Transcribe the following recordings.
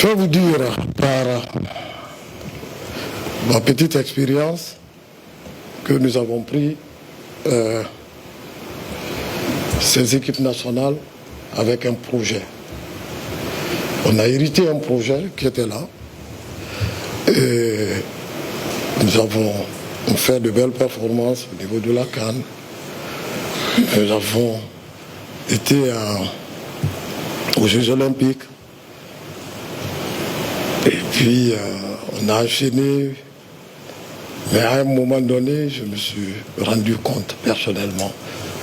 Je vais vous dire par ma petite expérience que nous avons pris ces équipes nationales avec un projet. On a hérité un projet qui était là et nous avons fait de belles performances au niveau de la CAN. Nous avons été aux Jeux Olympiques et puis on a enchaîné. Mais à un moment donné, je me suis rendu compte personnellement,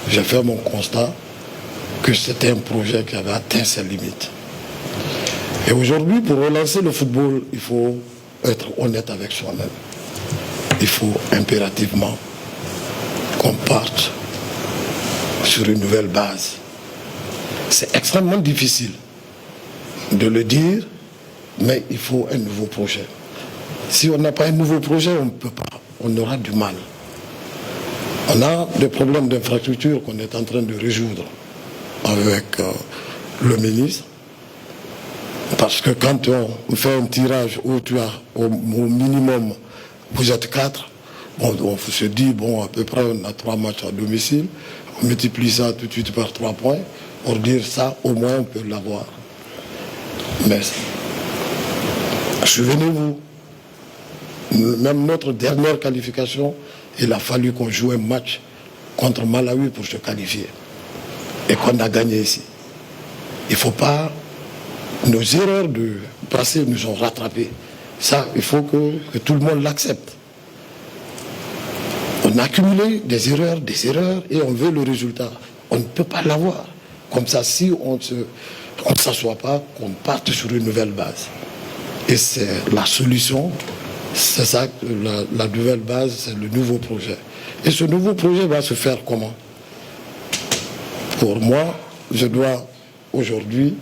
j'ai fait mon constat que c'était un projet qui avait atteint ses limites. Et aujourd'hui, pour relancer le football, il faut être honnête avec soi-même. Il faut impérativement qu'on parte sur une nouvelle base. C'est extrêmement difficile de le dire, mais il faut un nouveau projet. Si on n'a pas un nouveau projet, on ne peut pas. On aura du mal. On a des problèmes d'infrastructure qu'on est en train de résoudre avec le ministre. Parce que quand on fait un tirage où tu as au minimum, vous êtes 4, on se dit, bon, à peu près, on a 3 matchs à domicile, on multiplie ça tout de suite par 3 points, pour dire ça, au moins on peut l'avoir. Mais, souvenez-vous, même notre dernière qualification, il a fallu qu'on joue un match contre Malawi pour se qualifier. Et qu'on a gagné ici. Il ne faut pas... Nos erreurs du passé nous ont rattrapés. Ça, il faut que tout le monde l'accepte. On a accumulé des erreurs, et on veut le résultat. On ne peut pas l'avoir. Comme ça, si on ne s'assoit pas, qu'on parte sur une nouvelle base. Et c'est la solution, c'est ça, la nouvelle base, c'est le nouveau projet. Et ce nouveau projet va se faire comment? Pour moi, je dois aujourd'hui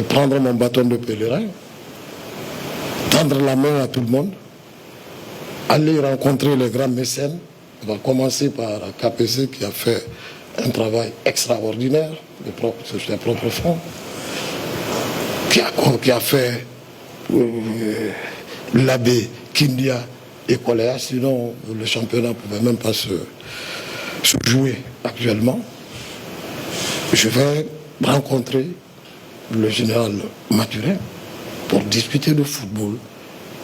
prendre mon bâton de pèlerin, tendre la main à tout le monde, aller rencontrer les grands mécènes. On va commencer par KPC qui a fait un travail extraordinaire sur ses propres fonds, qui a fait l'abbé Kindia et Koléa, sinon le championnat ne pouvait même pas se jouer actuellement. Je vais rencontrer le général Mathurin pour discuter de football,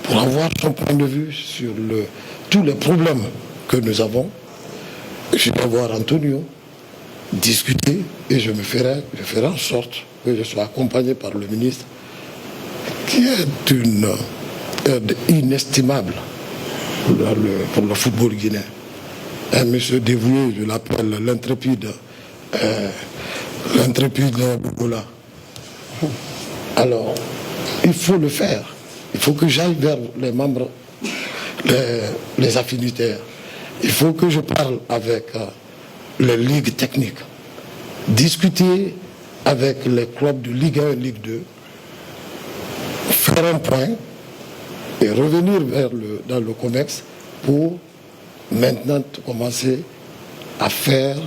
pour avoir son point de vue sur tous les problèmes que nous avons. Je vais voir Antonio, discuter, et je ferai en sorte que je sois accompagné par le ministre, qui est une aide inestimable pour le football guinéen. Un monsieur dévoué, je l'appelle l'intrépide Bougoula. Alors, il faut le faire. Il faut que j'aille vers les membres, les affinitaires. Il faut que je parle avec les ligues techniques. Discuter avec les clubs de Ligue 1 et Ligue 2. Faire un point et revenir dans le COMEX pour maintenant commencer à faire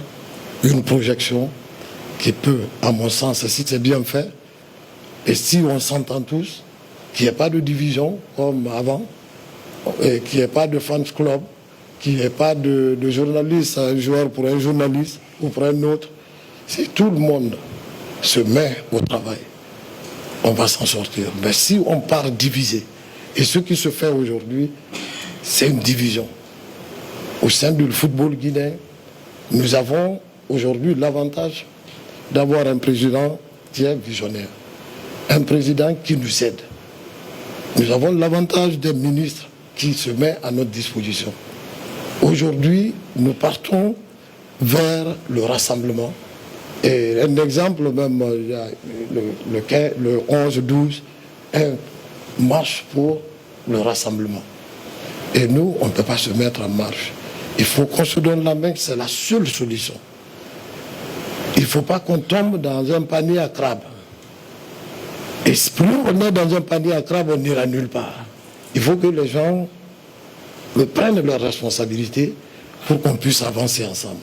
une projection qui peut, à mon sens, si c'est bien fait, et si on s'entend tous, qu'il n'y ait pas de division comme avant, et qu'il n'y ait pas de fans club, qu'il n'y ait pas de journaliste, un joueur pour un journaliste ou pour un autre. Si tout le monde se met au travail, on va s'en sortir. Mais si on part divisé, et ce qui se fait aujourd'hui, c'est une division. Au sein du football guinéen, nous avons aujourd'hui l'avantage d'avoir un président qui est visionnaire. Un président qui nous aide. Nous avons l'avantage des ministres qui se mettent à notre disposition. Aujourd'hui, nous partons vers le rassemblement. Et un exemple, même le 11-12, un marche pour le rassemblement. Et nous, on ne peut pas se mettre en marche. Il faut qu'on se donne la main, c'est la seule solution. Il ne faut pas qu'on tombe dans un panier à crabes. Et plus on est dans un panier à crabes, on n'ira nulle part. Il faut que les gens prennent leurs responsabilités pour qu'on puisse avancer ensemble.